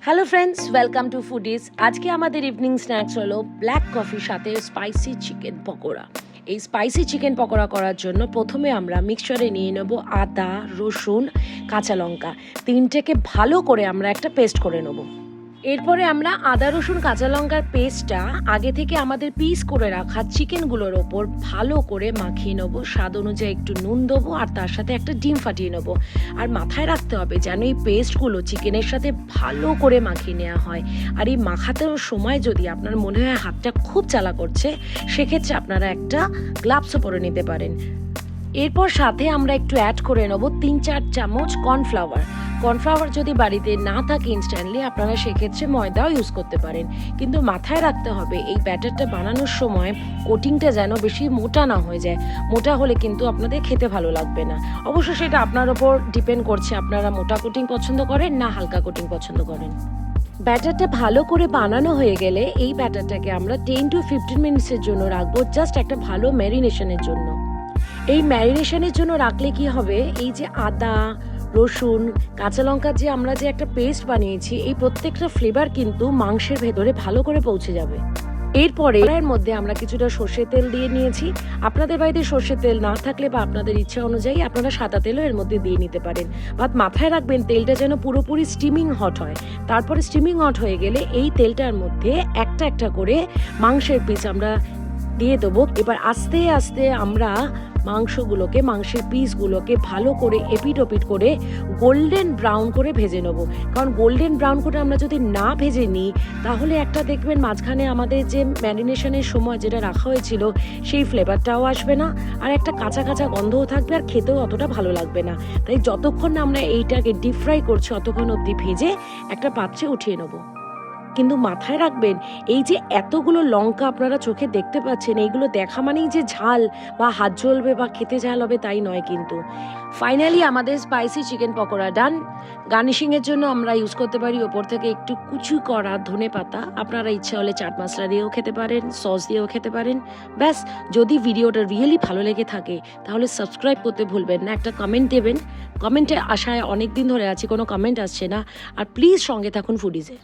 Hello friends, welcome to foodies. আজকে আমাদের evening snacks হলো ব্ল্যাক কফির সাথে স্পাইসি চিকেন পকোড়া। এই স্পাইসি চিকেন পকোড়া করার জন্য প্রথমে আমরা মিক্সচারে নিয়ে নেব আদা, রসুন, কাঁচা লঙ্কা, তিনটেকে ভালো করে আমরা একটা পেস্ট করে নেব। এরপরে আমরা আদা, রসুন, কাঁচা লঙ্কার পেস্টটা আগে থেকে আমাদের পিস করে রাখা চিকেনগুলোর ওপর ভালো করে মাখিয়ে নেবো। স্বাদ অনুযায়ী একটু নুন দেবো আর তার সাথে একটা ডিম ফাটিয়ে নেবো। আর মাথায় রাখতে হবে যেন এই পেস্টগুলো চিকেনের সাথে ভালো করে মাখিয়ে নেওয়া হয়। আর এই মাখাতে সময় যদি আপনার মনে হয় হাতটা খুব জ্বালা করছে, সেক্ষেত্রে আপনারা একটা গ্লাভসও পরে নিতে পারেন। এরপর সাথে আমরা একটু অ্যাড করে নেবো 3-4 চামচ কর্নফ্লাওয়ার। কর্নফ্লাওয়ার যদি বাড়িতে না থাকে ইনস্ট্যান্টলি, আপনারা সেক্ষেত্রে ময়দাও ইউজ করতে পারেন। কিন্তু মাথায় রাখতে হবে এই ব্যাটারটা বানানোর সময় কোটিংটা যেন বেশি মোটা না হয়ে যায়। মোটা হলে কিন্তু আপনাদের খেতে ভালো লাগবে না। অবশ্য সেটা আপনার ওপর ডিপেন্ড করছে, আপনারা মোটা কোটিং পছন্দ করেন না হালকা কোটিং পছন্দ করেন। ব্যাটারটা ভালো করে বানানো হয়ে গেলে এই ব্যাটারটাকে আমরা 10 to 15 মিনিটসের জন্য রাখবো, জাস্ট একটা ভালো ম্যারিনেশনের জন্য। এই ম্যারিনেশনের জন্য রাখলে কি হবে, এই যে আদা, রসুন, কাঁচা লঙ্কার যে আমরা যে একটা পেস্ট বানিয়েছি, এই প্রত্যেকটা ফ্লেভার কিন্তু মাংসের ভেতরে ভালো করে পৌঁছে যাবে। এরপরে এর মধ্যে আমরা কিছুটা সর্ষের তেল দিয়ে নিয়েছি। আপনাদের বাড়িতে সর্ষের তেল না থাকলে বা আপনাদের ইচ্ছা অনুযায়ী আপনারা সাদা তেলও এর মধ্যে দিয়ে নিতে পারেন। বাট মাথায় রাখবেন তেলটা যেন পুরোপুরি স্টিমিং হট হয়। তারপরে স্টিমিং হট হয়ে গেলে এই তেলটার মধ্যে একটা একটা করে মাংসের পিস আমরা দিয়ে দেবো। এবার আস্তে আস্তে আমরা মাংসের পিসগুলোকে ভালো করে এপিট ওপিট করে গোল্ডেন ব্রাউন করে ভেজে নেব। কারণ গোল্ডেন ব্রাউন করে আমরা যদি না ভেজে নিই, তাহলে একটা দেখবেন মাঝখানে আমাদের যে ম্যারিনেশনের সময় যেটা রাখা হয়েছিল সেই ফ্লেভারটাও আসবে না, আর একটা কাঁচা কাঁচা গন্ধও থাকবে, আর খেতেও অতটা ভালো লাগবে না। তাই যতক্ষণ না আমরা এইটাকে ডিপ ফ্রাই করছি অতক্ষণ অবধি ভেজে একটা পাত্রে উঠিয়ে নেবো। কিন্তু মাথায় রাখবেন এই যে এতগুলো লঙ্কা আপনারা চোখে দেখতে পাচ্ছেন, এইগুলো দেখা মানেই যে ঝাল বা হাত জ্বলবে বা খেতে ঝাল হবে তাই নয়। কিন্তু ফাইনালি আমাদের স্পাইসি চিকেন পকোড়া ডান। গার্নিশিংয়ের জন্য আমরা ইউজ করতে পারি ওপর থেকে একটু কুচি করা ধনে পাতা। আপনারা ইচ্ছা হলে চাট মশলা দিয়েও খেতে পারেন, সস দিয়েও খেতে পারেন। ব্যাস, যদি ভিডিওটা রিয়েলি ভালো লেগে থাকে তাহলে সাবস্ক্রাইব করতে ভুলবেন না, একটা কমেন্ট দেবেন। কমেন্টের আশায় অনেক দিন ধরে আছি, কোনো কমেন্ট আসছে না। আর প্লিজ সঙ্গে থাকুন ফুডিজের।